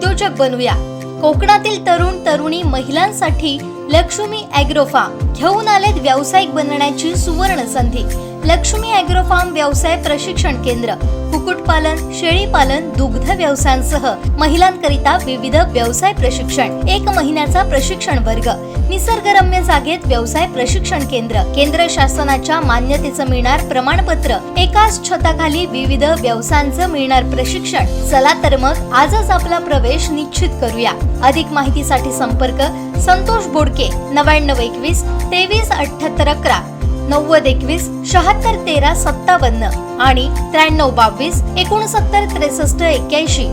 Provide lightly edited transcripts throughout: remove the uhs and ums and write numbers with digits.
उद्योजक बनूया। कोकणातील तरुण तरुणी महिलांसाठी लक्ष्मी ॲग्रो फार्म घेऊन आलेत व्यावसायिक बनण्याची सुवर्ण संधी। लक्ष्मी ॲग्रो फार्म व्यवसाय प्रशिक्षण केंद्र, कुक्कुटपालन, शेळीपालन, दुग्ध व्यवसायांसह महिलांकरिता विविध व्यवसाय प्रशिक्षण, 1 महिन्याचा प्रशिक्षण वर्ग, निसर्गरम्य जागेत व्यवसाय प्रशिक्षण केंद्र, केंद्र शासनाच्या मान्यतेचं मिळणार प्रमाणपत्र, एकाच छताखाली विविध व्यवसायांचं मिळणार प्रशिक्षण। चला तर मग आजच आपला प्रवेश निश्चित करूया। अधिक माहितीसाठी संपर्क संतोष बोडके 9921 237811 9021 7613 57 आणि 9322 69 63 81।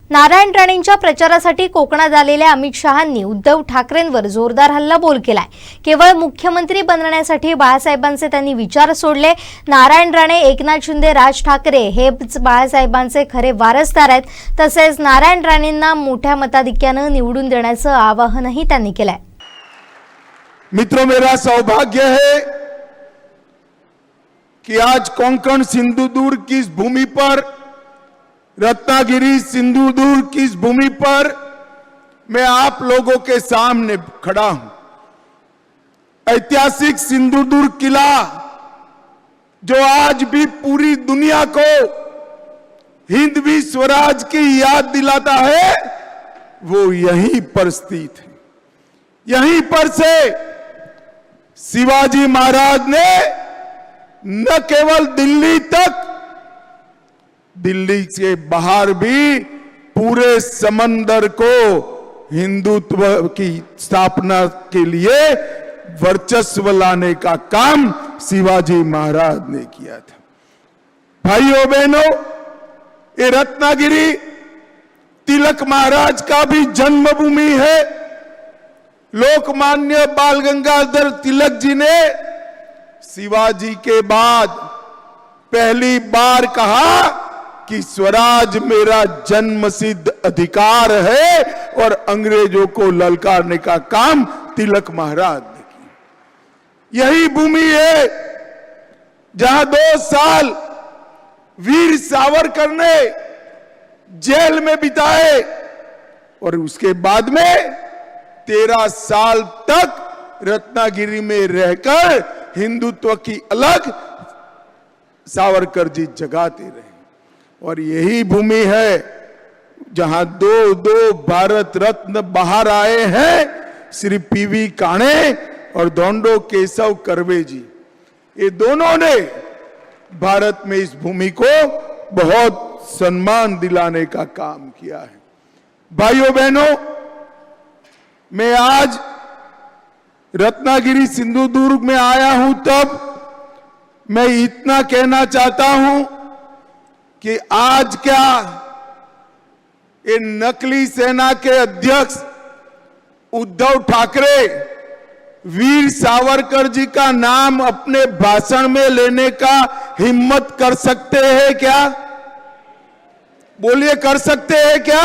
नारायण राणेंच्या प्रचारासाठी कोकणात आलेल्या अमित शहांनी उद्धव ठाकरेंवर जोरदार हल्लाबोल केलाय। केवळ मुख्यमंत्री बनण्यासाठी बाळासाहेबांचे त्यांनी विचार सोडले। नारायण राणे, एकनाथ शिंदे, राज ठाकरे हे बाळासाहेबांचे खरे वारसदार आहेत। तसेच नारायण राणेंना मोठ्या मताधिक्याने निवडून देण्याचं आवाहनही त्यांनी केलंय। मित्रों, मेरा सौभाग्य है कि आज कोंकण सिंधु दुर्ग की इस भूमि पर, रत्नागिरी सिंधु दुर्ग की इस भूमि पर मैं आप लोगों के सामने खड़ा हूं। ऐतिहासिक सिंधु दुर्ग किला जो आज भी पूरी दुनिया को हिंदवी स्वराज की याद दिलाता है, वो यहीं पर स्थित है। यहीं पर से शिवाजी महाराज ने न केवल दिल्ली तक, दिल्ली से बाहर भी पूरे समंदर को हिंदुत्व की स्थापना के लिए वर्चस्व लाने का काम शिवाजी महाराज ने किया था। भाइयों बहनों, ये रत्नागिरी तिलक महाराज का भी जन्मभूमि है। लोकमान्य बाल गंगाधर तिलक जी ने शिवाजी के बाद पहली बार कहा कि स्वराज मेरा जन्मसिद्ध अधिकार है, और अंग्रेजों को ललकारने का काम तिलक महाराज ने किया। यही भूमि है जहां 2 साल वीर सावरकर ने जेल में बिताए, और उसके बाद में 13 साल तक रत्नागिरी में रहकर हिंदुत्व की अलग सावरकर जी जगाते रहे। और यही भूमि है जहां 2 भारत रत्न बाहर आए हैं, श्री पीवी काणे और धोंडो केशव कर्वे जी। ये दोनों ने भारत में इस भूमि को बहुत सम्मान दिलाने का काम किया है। भाइयों बहनों, मैं आज रत्नागिरी सिंधु दुर्ग में आया हूं, तब मैं इतना कहना चाहता हूं कि आज क्या ये नकली सेना के अध्यक्ष उद्धव ठाकरे वीर सावरकर जी का नाम अपने भाषण में लेने का हिम्मत कर सकते हैं क्या? बोलिए, कर सकते हैं क्या?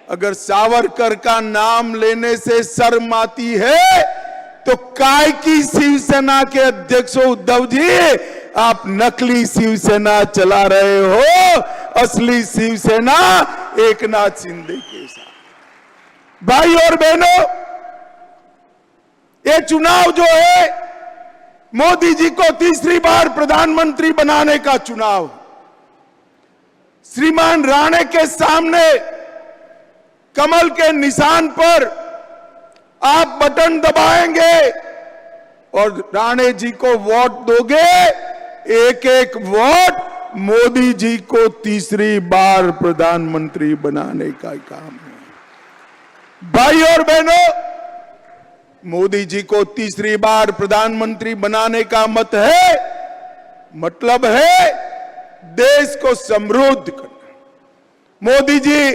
अगर सावरकर का नाम लेने से शर्म आती है तो काय की शिवसेना के अध्यक्ष उद्धव जी आप नकली शिवसेना चला रहे हो? असली शिवसेना एकनाथ शिंदे के साथ। भाई और बहनों, ये चुनाव जो है मोदी जी को तीसरी बार प्रधानमंत्री बनाने का चुनाव। श्रीमान राणे के सामने कमल के निशान पर आप बटन दबाएंगे और राणे जी को वोट दोगे, एक एक वोट मोदी जी को तीसरी बार प्रधानमंत्री बनाने का काम है। भाई और बहनों, मोदी जी को तीसरी बार प्रधानमंत्री बनाने का मत है, मतलब है देश को समृद्ध करना। मोदी जी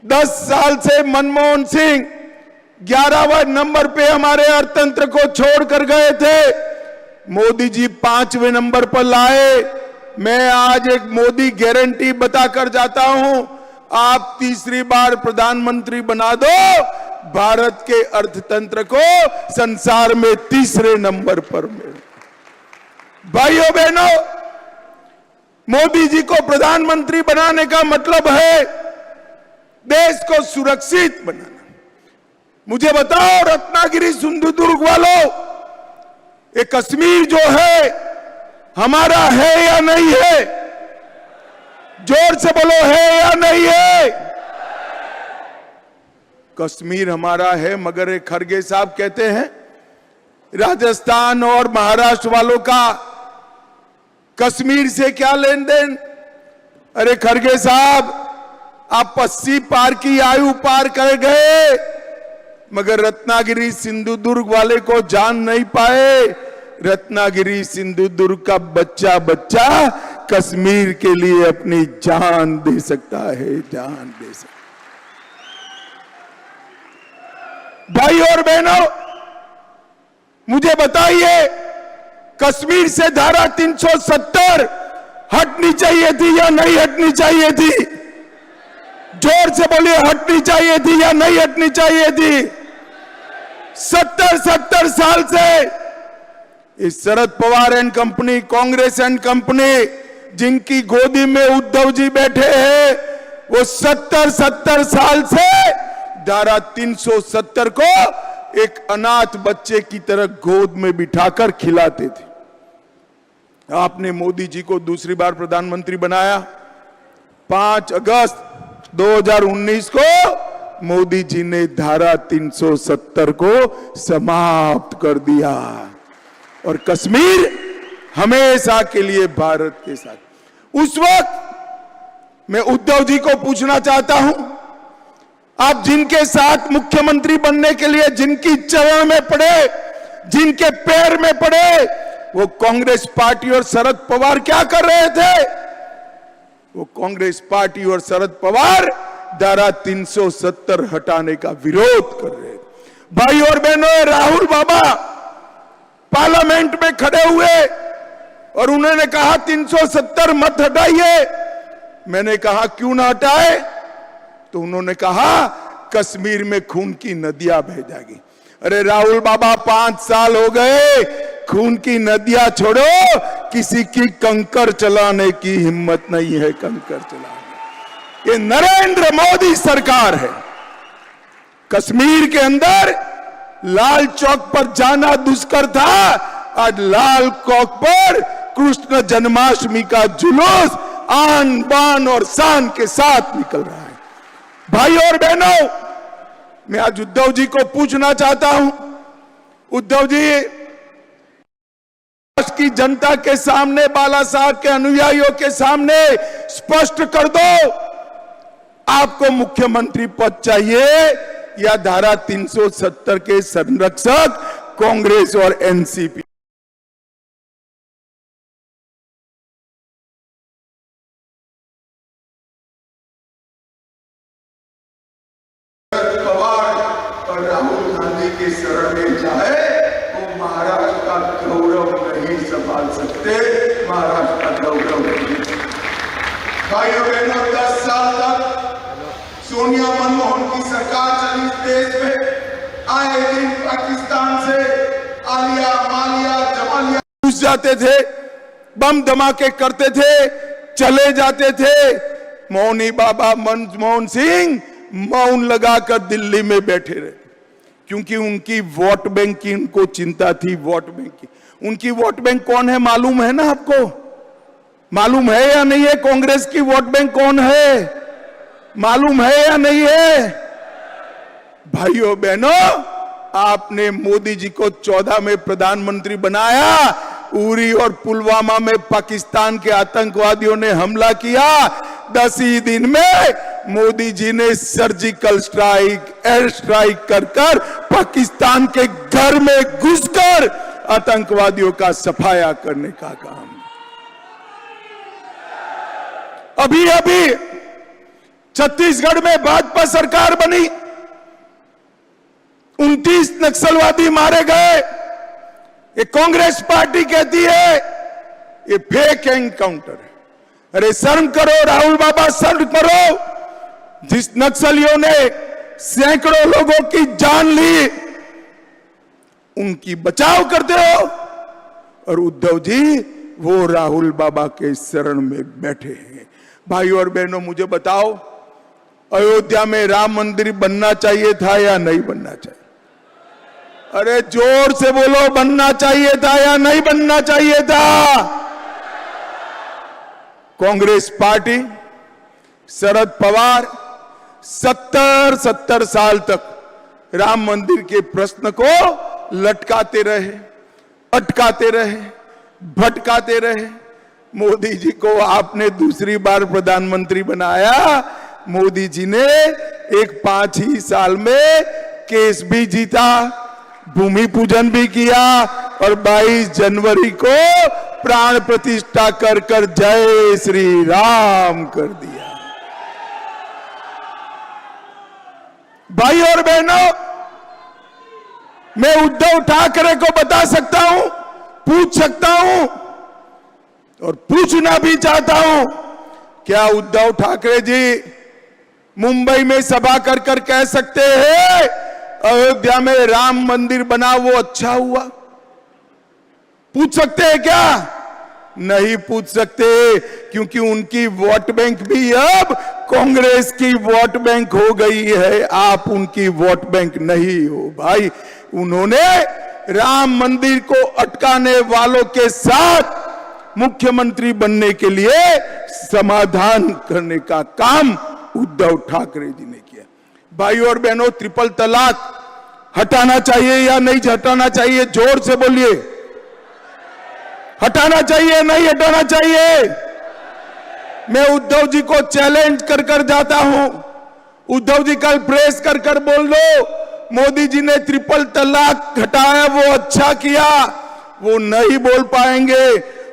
10 साल से मनमोहन सिंह 11वें नंबर पे हमारे अर्थतंत्र को छोड़कर गए थे, मोदी जी 5वें नंबर पर लाए। मैं आज एक मोदी गारंटी बताकर जाता हूं, आप तीसरी बार प्रधानमंत्री बना दो, भारत के अर्थतंत्र को संसार में तीसरे नंबर पर मिले। भाइयों बहनों, मोदी जी को प्रधानमंत्री बनाने का मतलब है देश को सुरक्षित बनाना। मुझे बताओ रत्नागिरी सिंधुदुर्ग वालों, ये कश्मीर जो है हमारा है या नहीं है? जोर से बोलो, है या नहीं है? कश्मीर हमारा है, मगर एक खरगे साहब कहते हैं राजस्थान और महाराष्ट्र वालों का कश्मीर से क्या लेन देन। अरे खरगे साहब, आप 80 पार की आयु पार कर गए, मगर रत्नागिरी सिंधुदुर्ग वाले को जान नहीं पाए। रत्नागिरी सिंधुदुर्ग का बच्चा बच्चा कश्मीर के लिए अपनी जान दे सकता है, जान दे सकता। भाई और बहनों, मुझे बताइए, कश्मीर से धारा 370 हटनी चाहिए थी या नहीं हटनी चाहिए थी? जोर से बोलिए, हटनी चाहिए थी या नहीं हटनी चाहिए थी? 70 साल से इस Sharad Pawar and company, Congress and company, जिनकी गोदी में उद्धव जी बैठे हैं, वो 70 साल से धारा 370 को एक अनाथ बच्चे की तरह गोद में बिठाकर खिलाते थे। आपने मोदी जी को दूसरी बार प्रधानमंत्री बनाया। 5 अगस्त 2019 को मोदी जी ने धारा 370 को समाप्त कर दिया और कश्मीर हमेशा के लिए भारत के साथ। उस वक्त मैं उद्धव जी को पूछना चाहता हूं, आप जिनके साथ मुख्यमंत्री बनने के लिए जिनकी चरण में पड़े, जिनके पैर में पड़े, वो कांग्रेस पार्टी और शरद पवार क्या कर रहे थे? वो कांग्रेस पार्टी और शरद पवार धारा 370 हटाने का विरोध कर रहे थे। भाई और बहनों, राहुल बाबा पार्लियामेंट में खड़े हुए और उन्होंने कहा 370 मत हटाइए। मैंने कहा क्यों ना हटाए? तो उन्होंने कहा कश्मीर में खून की नदियां बह जाएगी। अरे राहुल बाबा, 5 साल हो गए, खून की नदियां छोड़ो, किसी की कंकर चलाने की हिम्मत नहीं है। कंकर चलाने, ये नरेंद्र मोदी सरकार है। कश्मीर के अंदर लाल चौक पर जाना दुष्कर था, आज लाल चौक पर कृष्ण जन्माष्टमी का जुलूस आन बान और शान के साथ निकल रहा है। भाई और बहनों, मैं आज उद्धव जी को पूछना चाहता हूं, उद्धव जी, देश की जनता के सामने, बाला साहब के अनुयायियों के सामने स्पष्ट कर दो, आपको मुख्यमंत्री पद चाहिए या धारा 370 के संरक्षक कांग्रेस और एनसीपी? राहुल गांधी के शरण में जाए वो महाराष्ट्र का गौरव नहीं संभाल सकते, महाराष्ट्र का गौरव नहीं। भाइयों बहनों, 10 साल तक सोनिया मनमोहन की सरकार चली इस देश में। आए दिन पाकिस्तान से आलिया, मालिया, जमालिया घुस जाते थे, बम धमाके करते थे, चले जाते थे। मौनी बाबा मनमोहन सिंह मौन लगाकर दिल्ली में बैठे रहे, क्योंकि उनकी वोट बैंक की उनको चिंता थी। वोट बैंक की, उनकी वोट बैंक कौन है मालूम है ना आपको? मालूम है या नहीं है? कांग्रेस की वोट बैंक कौन है मालूम है या नहीं है? भाइयों बहनों, आपने मोदी जी को 14 में प्रधानमंत्री बनाया। उरी और पुलवामा में पाकिस्तान के आतंकवादियों ने हमला किया। 10 ही दिन में मोदी जी ने सर्जिकल स्ट्राइक, एयर स्ट्राइक कर पाकिस्तान के घर में घुसकर आतंकवादियों का सफाया करने का काम। अभी अभी छत्तीसगढ़ में भाजपा सरकार बनी, 29 नक्सलवादी मारे गए। ये कांग्रेस पार्टी कहती है ये फेक एनकाउंटर है। अरे शर्म करो राहुल बाबा, शर्म करो। जिस नक्सलियों ने सैकड़ों लोगों की जान ली, उनकी बचाव करते हो। और उद्धव जी, वो राहुल बाबा के शरण में बैठे हैं। भाई और बहनों, मुझे बताओ, अयोध्या में राम मंदिर बनना चाहिए था या नहीं बनना चाहिए? अरे जोर से बोलो, बनना चाहिए था या नहीं बनना चाहिए था? कांग्रेस पार्टी, शरद पवार 70 साल तक राम मंदिर के प्रश्न को लटकाते रहे, अटकाते रहे, भटकाते रहे। मोदी जी को आपने दूसरी बार प्रधानमंत्री बनाया। मोदी जी ने एक 5 ही साल में केस भी जीता, भूमि पूजन भी किया और 22 जनवरी को प्राण प्रतिष्ठा कर कर जय श्री राम कर दिया। भाई और बहनों, मैं उद्धव ठाकरे को बता सकता हूं, पूछ सकता हूं और पूछना भी चाहता हूं, क्या उद्धव ठाकरे जी मुंबई में सभा कर कर कह सकते हैं अयोध्या में राम मंदिर बना वो अच्छा हुआ? पूछ सकते हैं क्या? नहीं पूछ सकते, क्योंकि उनकी वोट बैंक भी अब कांग्रेस की वोट बैंक हो गई है। आप उनकी वोट बैंक नहीं हो भाई। उन्होंने राम मंदिर को अटकाने वालों के साथ मुख्यमंत्री बनने के लिए समाधान करने का काम उद्धव ठाकरे जी ने किया। भाई और बहनों, ट्रिपल तलाक हटाना चाहिए या नहीं हटाना चाहिए? जोर से बोलिए, हटाना चाहिए नहीं हटाना चाहिए? मैं उद्धव जी को चैलेंज कर कर जाता हूं। उद्धव जी कल प्रेस कर कर बोल दो, मोदी जी ने ट्रिपल तलाक हटाया वो अच्छा किया। वो नहीं बोल पाएंगे।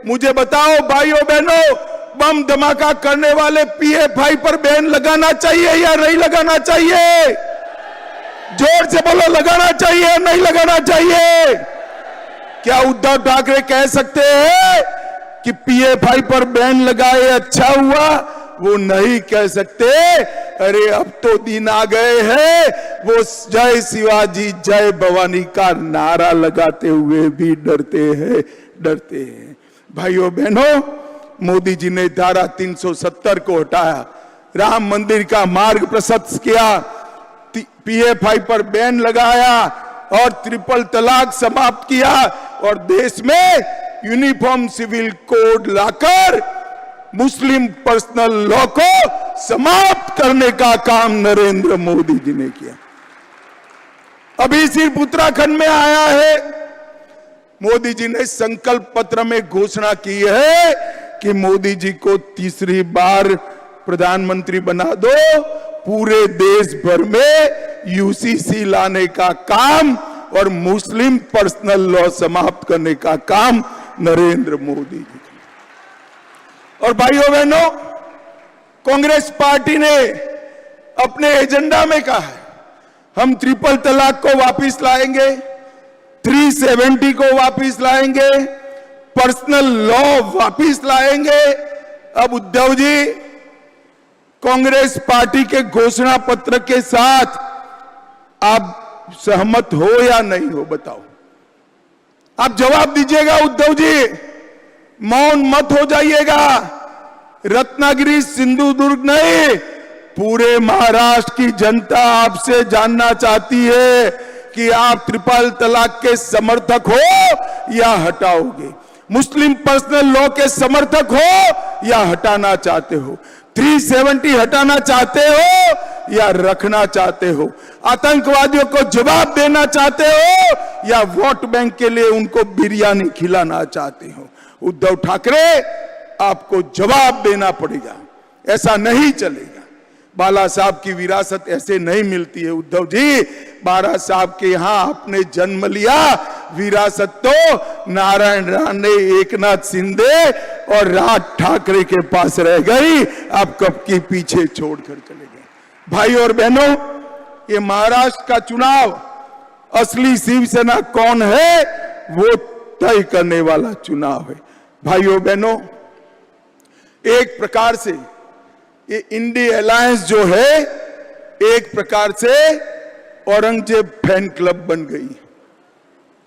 मुझे बताओ भाइयों बहनों, बम धमाका करने वाले PFI पर बैन लगाना चाहिए या नहीं लगाना चाहिए? जोर से बोलो, लगाना चाहिए नहीं लगाना चाहिए? क्या उद्धव ठाकरे कह सकते हैं कि PFI पर बैन लगाए अच्छा हुआ? वो नहीं कह सकते। अरे अब तो दिन आ गए हैं वो जय शिवाजी जय भवानी का नारा लगाते हुए भी डरते हैं। भाइयों बहनों, मोदी जी ने धारा 370 को हटाया, राम मंदिर का मार्ग प्रशस्त किया, PFI पर बैन लगाया और ट्रिपल तलाक समाप्त किया और देश में यूनिफॉर्म सिविल कोड लाकर मुस्लिम पर्सनल लॉ को समाप्त करने का काम नरेंद्र मोदी जी ने किया। अभी सिर्फ उत्तराखंड में आया है, मोदी जी ने संकल्प पत्र में घोषणा की है कि मोदी जी को तीसरी बार प्रधानमंत्री बना दो। पूरे देश भर में UCC लाने का काम और मुस्लिम पर्सनल लॉ समाप्त करने का काम नरेंद्र मोदी जी। और भाइयों बहनों, कांग्रेस पार्टी ने अपने एजेंडा में कहा है हम ट्रिपल तलाक को वापस लाएंगे, 370 को वापस लाएंगे, पर्सनल लॉ वापस लाएंगे। अब उद्धव जी कांग्रेस पार्टी के घोषणा पत्र के साथ आप सहमत हो या नहीं हो? बताओ, आप जवाब दीजिएगा उद्धव जी, मौन मत हो जाइएगा। रत्नागिरी सिंधुदुर्ग नहीं, पूरे महाराष्ट्र की जनता आपसे जानना चाहती है कि आप ट्रिपल तलाक के समर्थक हो या हटाओगे? मुस्लिम पर्सनल लॉ के समर्थक हो या हटाना चाहते हो? 370 हटाना चाहते हो या रखना चाहते हो? आतंकवादियों को जवाब देना चाहते हो या वोट बैंक के लिए उनको बिरयानी खिलाना चाहते हो? उद्धव ठाकरे, आपको जवाब देना पड़ेगा। ऐसा नहीं चलेगा। बाला साहब की विरासत ऐसे नहीं मिलती है उद्धव जी। बाला साहब के यहां आपने जन्म लिया, विरासत तो नारायण राणे, एकनाथ शिंदे और राज ठाकरे के पास रह गई। आप कब के पीछे छोड़कर चले गए। भाई और बहनों, ये महाराष्ट्र का चुनाव असली शिवसेना कौन है वो तय करने वाला चुनाव है। भाइयों बहनों, एक प्रकार से ये इंडी अलायंस जो है एक प्रकार से औरंगजेब फैन क्लब बन गई।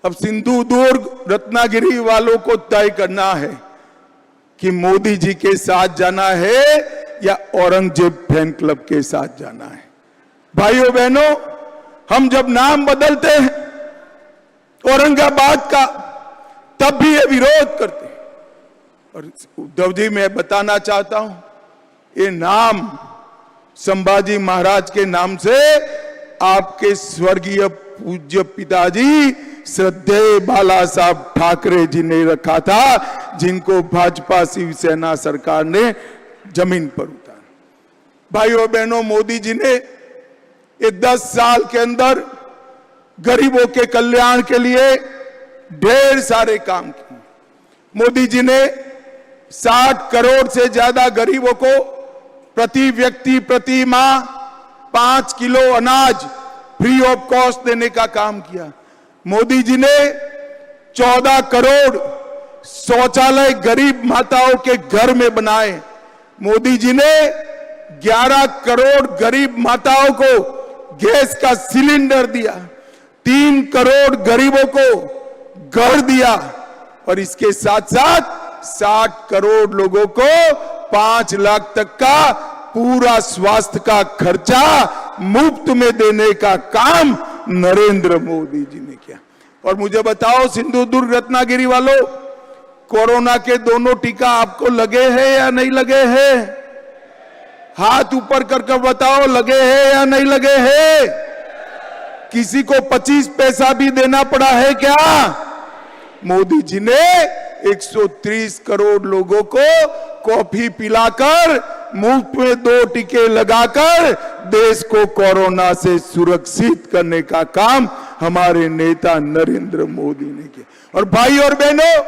अब सिंधुदुर्ग रत्नागिरी वालों को तय करना है कि मोदी जी के साथ जाना है या औरंगजेब फैन क्लब के साथ जाना है। भाइयों बहनों, हम जब नाम बदलते हैं औरंगाबाद का, तब भी ये विरोध करते हैं। और उद्धव जी, मैं बताना चाहता हूं, ये नाम संभाजी महाराज के नाम से आपके स्वर्गीय पूज्य पिताजी श्रद्धेय बाला साहब ठाकरे जी ने रखा था, जिनको भाजपा शिवसेना सरकार ने जमीन पर उतारा। भाइयों बहनों, मोदी जी ने ये 10 साल के अंदर गरीबों के कल्याण के लिए ढेर सारे काम किए। मोदी जी ने 60 करोड़ से ज्यादा गरीबों को प्रति व्यक्ति प्रति माह 5 किलो अनाज फ्री ऑफ कॉस्ट देने का काम किया। मोदी जी ने 14 करोड़ शौचालय गरीब माताओं के घर में बनाए। मोदी जी ने 11 करोड़ गरीब माताओं को गैस का सिलेंडर दिया, 3 करोड़ गरीबों को घर दिया और इसके साथ साथ 60 करोड़ लोगों को 5 लाख तक का पूरा स्वास्थ्य का खर्चा मुफ्त में देने का काम नरेंद्र मोदी जी ने किया। और मुझे बताओ सिंधुदुर्ग रत्नागिरी वालों, कोरोना के दोनों टीका आपको लगे हैं या नहीं लगे हैं? हाथ ऊपर करके बताओ, लगे हैं या नहीं लगे हैं? किसी को 25 पैसा भी देना पड़ा है क्या? मोदी जी ने 130 करोड़ लोगों को कॉफी पिलाकर मुफ्त में 2 टीके लगाकर देश को कोरोना से सुरक्षित करने का काम हमारे नेता नरेंद्र मोदी ने किया। और भाई और बहनों,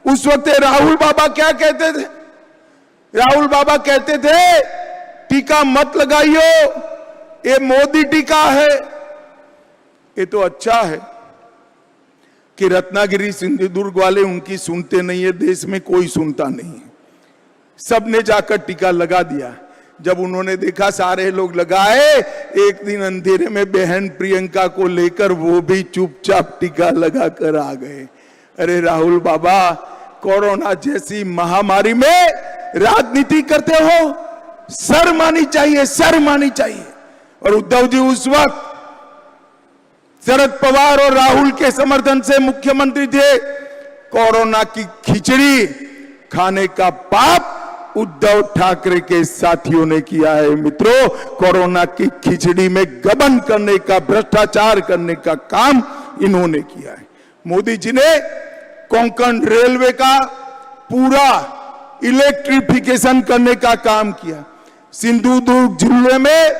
उस वक्त राहुल बाबा क्या कहते थे? राहुल बाबा कहते थे टीका मत लगाइयो, ये मोदी टीका है। ये तो अच्छा है कि रत्नागिरी सिंधुदुर्ग वाले उनकी सुनते नहीं है, देश में कोई सुनता नहीं है। सबने जाकर टीका लगा दिया। जब उन्होंने देखा सारे लोग लगाए, एक दिन अंधेरे में बहन प्रियंका को लेकर वो भी चुपचाप टीका लगाकर आ गए। अरे राहुल बाबा, कोरोना जैसी महामारी में राजनीति करते हो, शर्म आनी चाहिए, शर्म आनी चाहिए। और उद्धव जी उस वक्त शरद पवार और राहुल के समर्थन से मुख्यमंत्री थे। कोरोना की खिचड़ी खाने का पाप उद्धव ठाकरे के साथियों ने किया है। मित्रों, कोरोना की खिचड़ी में गबन करने का, भ्रष्टाचार करने का काम इन्होंने किया है। मोदी जी ने कोंकण रेलवे का पूरा इलेक्ट्रिफिकेशन करने का काम किया। सिंधुदुर्ग जिले में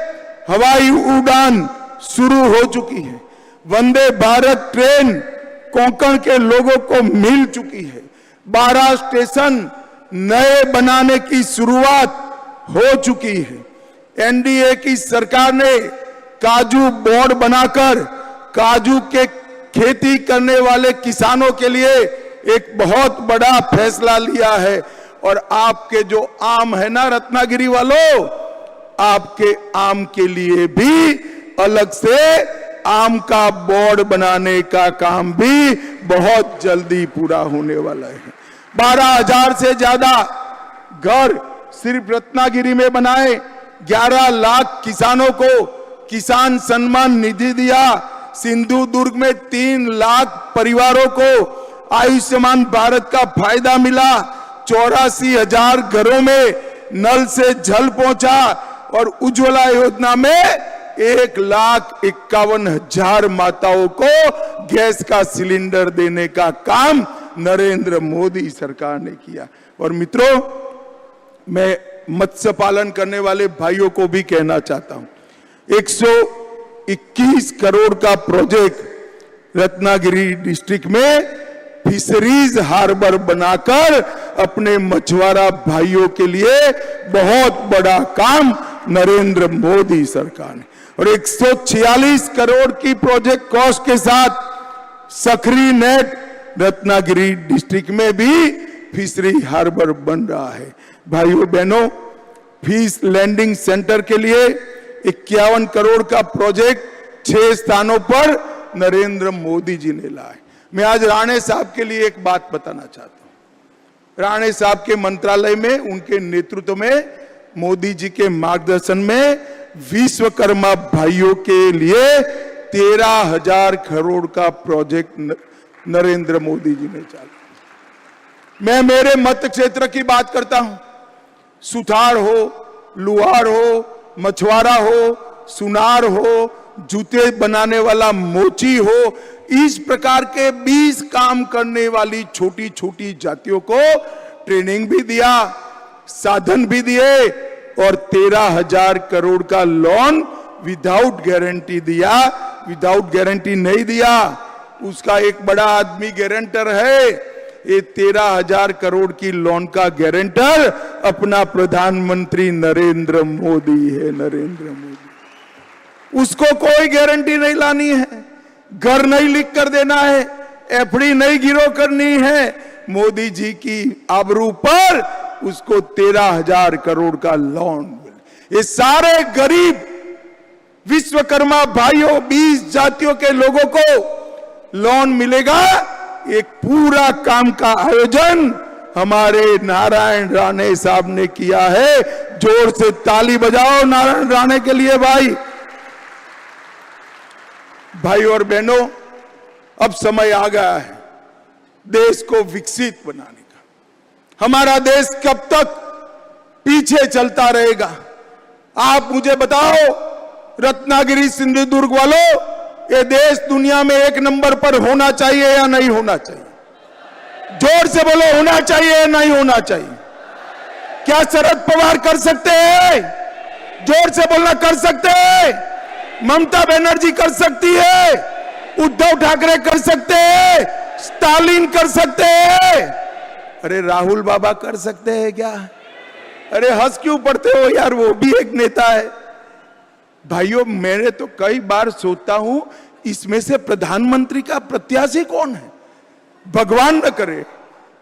हवाई उड़ान शुरू हो चुकी है। वंदे भारत ट्रेन कोंकण के लोगों को मिल चुकी है। 12 स्टेशन नए बनाने की शुरुआत हो चुकी है। एनडीए की सरकार ने काजू बोर्ड बनाकर काजू के खेती करने वाले किसानों के लिए एक बहुत बड़ा फैसला लिया है। और आपके जो आम है ना रत्नागिरी वालों, आपके आम के लिए भी अलग से आम का बोर्ड बनाने का काम भी बहुत जल्दी पूरा होने वाला है। 12,000 से ज्यादा घर सिर्फ रत्नागिरी में बनाए। 11 लाख किसानों को किसान सम्मान निधि दिया। सिंधुदुर्ग में 3 लाख परिवारों को आयुष्मान भारत का फायदा मिला। 84,000 घरों में नल से जल पहुंचा। और उज्ज्वला योजना में 1,51,000 माताओं को गैस का सिलेंडर देने का काम नरेंद्र मोदी सरकार ने किया। और मित्रों, मैं मत्स्य पालन करने वाले भाइयों को भी कहना चाहता हूं, 121 करोड़ का प्रोजेक्ट रत्नागिरी डिस्ट्रिक्ट में फिशरीज हार्बर बनाकर अपने मछुआरा भाइयों के लिए बहुत बड़ा काम नरेंद्र मोदी सरकार ने। और 146 करोड़ की प्रोजेक्ट कॉस्ट के साथ सखरी नेट रत्नागिरी डिस्ट्रिक्ट में भी फिशरी हार्बर बन रहा है। भाइयों बहनों, फिश लैंडिंग सेंटर के लिए 51 करोड़ का प्रोजेक्ट 6 स्थानों पर नरेंद्र मोदी जी ने लाया है। मैं आज राणे साहब के लिए एक बात बताना चाहता हूं। राणे साहब के मंत्रालय में, उनके नेतृत्व में, मोदी जी के मार्गदर्शन में विश्वकर्मा भाइयों के लिए 13,000 करोड़ का प्रोजेक्ट नरेंद्र मोदी जी ने चालू। मैं मेरे मत क्षेत्र की बात करता हूं। सुथार हो, लुहार हो, मछुआरा हो, सुनार हो, जूते बनाने वाला मोची हो, इस प्रकार के 20 काम करने वाली छोटी छोटी जातियों को ट्रेनिंग भी दिया, साधन भी दिए और 13,000 करोड़ का लोन विदाउट गारंटी दिया। विदाउट गारंटी नहीं दिया, उसका एक बड़ा आदमी गारंटर है। ये 13,000 करोड़ की लोन का गारंटर अपना प्रधानमंत्री नरेंद्र मोदी है। नरेंद्र मोदी, उसको कोई गारंटी नहीं लानी है, घर नहीं लिख कर देना है, एफडी नहीं गिरो करनी है। मोदी जी की आबरू पर उसको 13,000 करोड़ का लोन मिले। ये सारे गरीब विश्वकर्मा भाइयों, 20 जातियों के लोगों को लोन मिलेगा। एक पूरा काम का आयोजन हमारे नारायण राणे साहब ने किया है। जोर से ताली बजाओ नारायण राणे के लिए। भाई और बहनों, अब समय आ गया है देश को विकसित बनाने का। हमारा देश कब तक पीछे चलता रहेगा? आप मुझे बताओ, रत्नागिरी सिंधुदुर्ग वालों, ये देश दुनिया में 1 नंबर पर होना चाहिए या नहीं होना चाहिए? जोर से बोलो, होना चाहिए या नहीं होना चाहिए? क्या शरद पवार कर सकते हैं? जोर से बोलना, कर सकते हैं? ममता बनर्जी कर सकती है? उद्धव ठाकरे कर सकते हैं? स्टालिन कर सकते हैं? अरे राहुल बाबा कर सकते हैं क्या? अरे हंस क्यों पड़ते हो यार, वो भी एक नेता है। भाइयों, मैंने तो कई बार सोचता हूं, इसमें से प्रधानमंत्री का प्रत्याशी कौन है? भगवान न करे,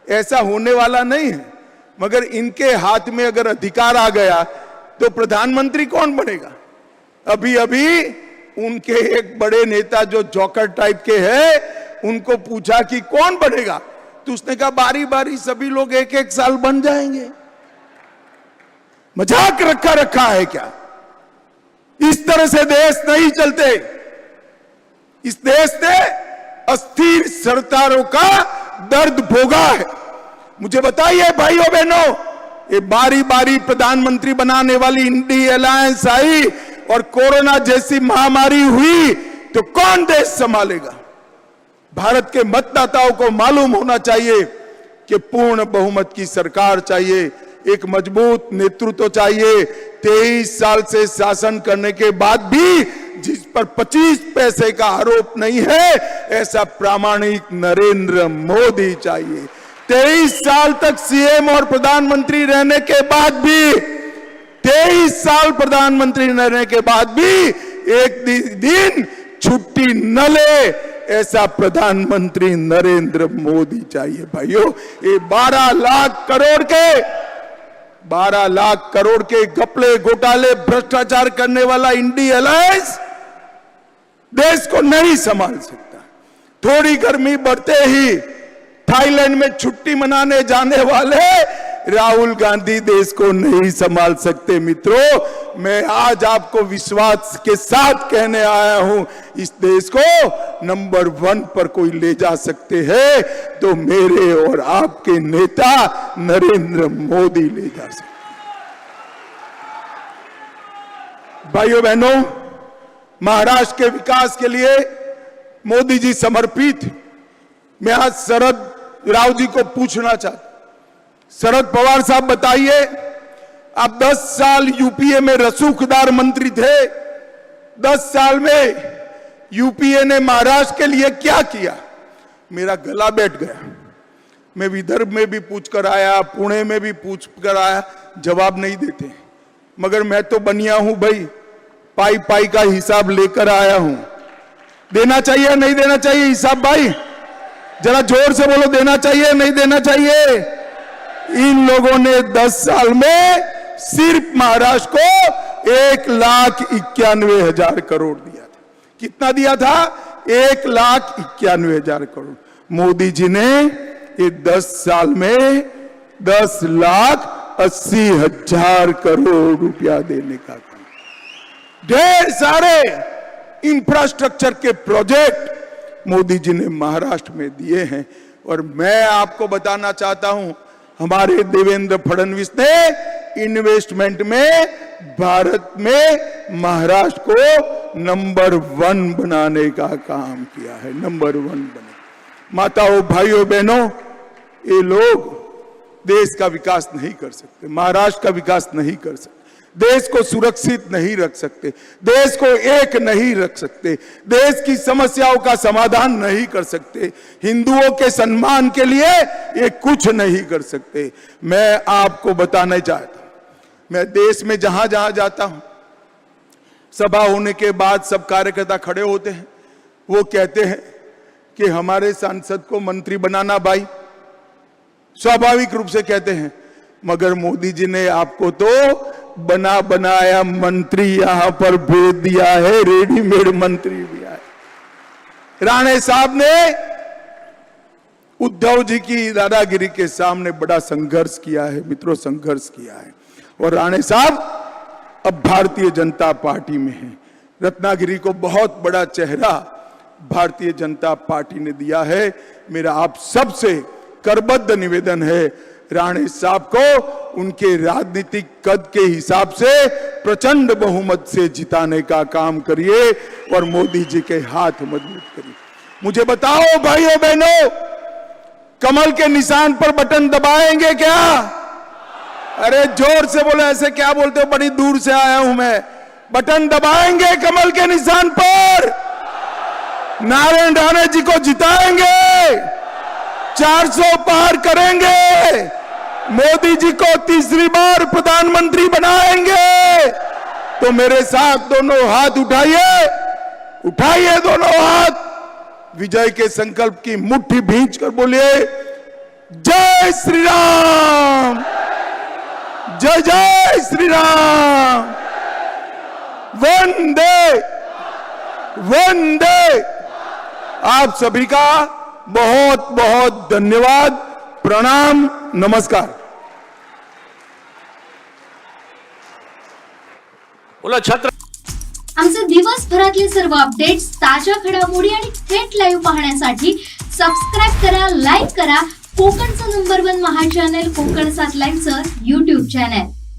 ऐसा होने वाला नहीं है, मगर इनके हाथ में अगर अधिकार आ गया तो प्रधानमंत्री कौन बनेगा? अभी अभी उनके एक बड़े नेता जो जॉकर टाइप के हैं, उनको पूछा कि कौन बनेगा, तो उसने कहा बारी बारी सभी लोग 1-1 साल बन जाएंगे। मजाक रखा है क्या? इस तरह से देश नहीं चलते। इस देश ने अस्थिर सरकारों का दर्द भोगा है। मुझे बताइए भाइयों बहनों, ये बारी बारी प्रधानमंत्री बनाने वाली इंडिया अलायंस आई और कोरोना जैसी महामारी हुई तो कौन देश संभालेगा? भारत के मतदाताओं को मालूम होना चाहिए कि पूर्ण बहुमत की सरकार चाहिए, एक मजबूत नेतृत्व चाहिए। 23 साल से शासन करने के बाद भी जिस पर 25 पैसे का आरोप नहीं है, ऐसा प्रामाणिक नरेंद्र मोदी चाहिए। 23 साल तक सीएम और प्रधानमंत्री रहने के बाद भी, 23 साल प्रधानमंत्री रहने के बाद भी एक दिन छुट्टी न ले, ऐसा प्रधानमंत्री नरेंद्र मोदी चाहिए। भाइयों, ये 12 लाख करोड़ के घपले घोटाले भ्रष्टाचार करने वाला इंडिया अलायंस देश को नहीं संभाल सकता। थोड़ी गर्मी बढ़ते ही थाईलैंड में छुट्टी मनाने जाने वाले राहुल गांधी देश को नहीं संभाल सकते। मित्रों, मैं आज आपको विश्वास के साथ कहने आया हूं, इस देश को नंबर 1 पर कोई ले जा सकते हैं तो मेरे और आपके नेता नरेंद्र मोदी ले जा सकते। भाइयों बहनों, महाराष्ट्र के विकास के लिए मोदी जी समर्पित। मैं आज शरद राव जी को पूछना चाहता, शरद पवार साहब बताइए, आप 10 साल यूपीए में रसूखदार मंत्री थे, 10 साल में यूपीए ने महाराष्ट्र के लिए क्या किया? मेरा गला बैठ गया। मैं विदर्भ में भी पूछ कर आया, पुणे में भी पूछ कर आया, जवाब नहीं देते। मगर मैं तो बनिया हूं भाई, पाई पाई का हिसाब लेकर आया हूं। देना चाहिए नहीं देना चाहिए हिसाब? भाई जरा जोर से बोलो, देना चाहिए नहीं देना चाहिए? इन लोगों ने 10 साल में सिर्फ महाराष्ट्र को 1,91,000 करोड़ दिया था। कितना दिया था? 1,91,000 करोड़। मोदी जी ने ये 10 साल में 10,80,000 करोड़ रुपया देने का काम। ढेर सारे इंफ्रास्ट्रक्चर के प्रोजेक्ट मोदी जी ने महाराष्ट्र में दिए हैं। और मैं आपको बताना चाहता हूं, हमारे देवेंद्र फडणवीस ने इन्वेस्टमेंट में भारत में महाराष्ट्र को नंबर 1 बनाने का काम किया है। नंबर 1 बने। माताओं, भाइयों, बहनों, ये लोग देश का विकास नहीं कर सकते, महाराष्ट्र का विकास नहीं कर सकते, देश को सुरक्षित नहीं रख सकते, देश को एक नहीं रख सकते, देश की समस्याओं का समाधान नहीं कर सकते, हिंदुओं के सम्मान के लिए ये कुछ नहीं कर सकते। मैं आपको बताना चाहता हूं, मैं देश में जहां जहां जाता हूं, सभा होने के बाद सब कार्यकर्ता खड़े होते हैं, वो कहते हैं कि हमारे सांसद को मंत्री बनाना भाई। स्वाभाविक रूप से कहते हैं, मगर मोदी जी ने आपको तो बना बनाया मंत्री यहां पर भेज दिया है, रेडीमेड मंत्री भी आए। राणे साहब ने उद्धव जी की दादागिरी के सामने बड़ा संघर्ष किया है, मित्रों, संघर्ष किया है। और राणे साहब अब भारतीय जनता पार्टी में हैं। रत्नागिरी को बहुत बड़ा चेहरा भारतीय जनता पार्टी ने दिया है। मेरा आप सबसे करबद्ध निवेदन है, राणे साहब को उनके राजनीतिक कद के हिसाब से प्रचंड बहुमत से जिताने का काम करिए और मोदी जी के हाथ मजबूत करिए। मुझे बताओ भाइयों बहनों, कमल के निशान पर बटन दबाएंगे क्या? अरे जोर से बोलो, ऐसे क्या बोलते हो, बड़ी दूर से आया हूं मैं। बटन दबाएंगे कमल के निशान पर, नारायण राणे जी को जिताएंगे, 400 पार करेंगे, मोदी जी को तीसरी बार प्रधानमंत्री बनाएंगे। तो मेरे साथ दोनों हाथ उठाइए, उठाइए दोनों हाथ, विजय के संकल्प की मुट्ठी भींच कर बोलिए, जय श्री राम, जय जय श्री राम, वंदे वंदे। आप सभी का बहुत बहुत धन्यवाद, प्रणाम, नमस्कार। बोला छत्र। आमचे दिवसभरातले सर्व अपडेट्स, ताज्या घडामोडी आणि थेट लाईव्ह पाहण्यासाठी सबस्क्राईब करा, लाईक करा कोकणचं नंबर 1 महा चॅनल कोकण 7 लाईव्हचं YouTube चॅनल।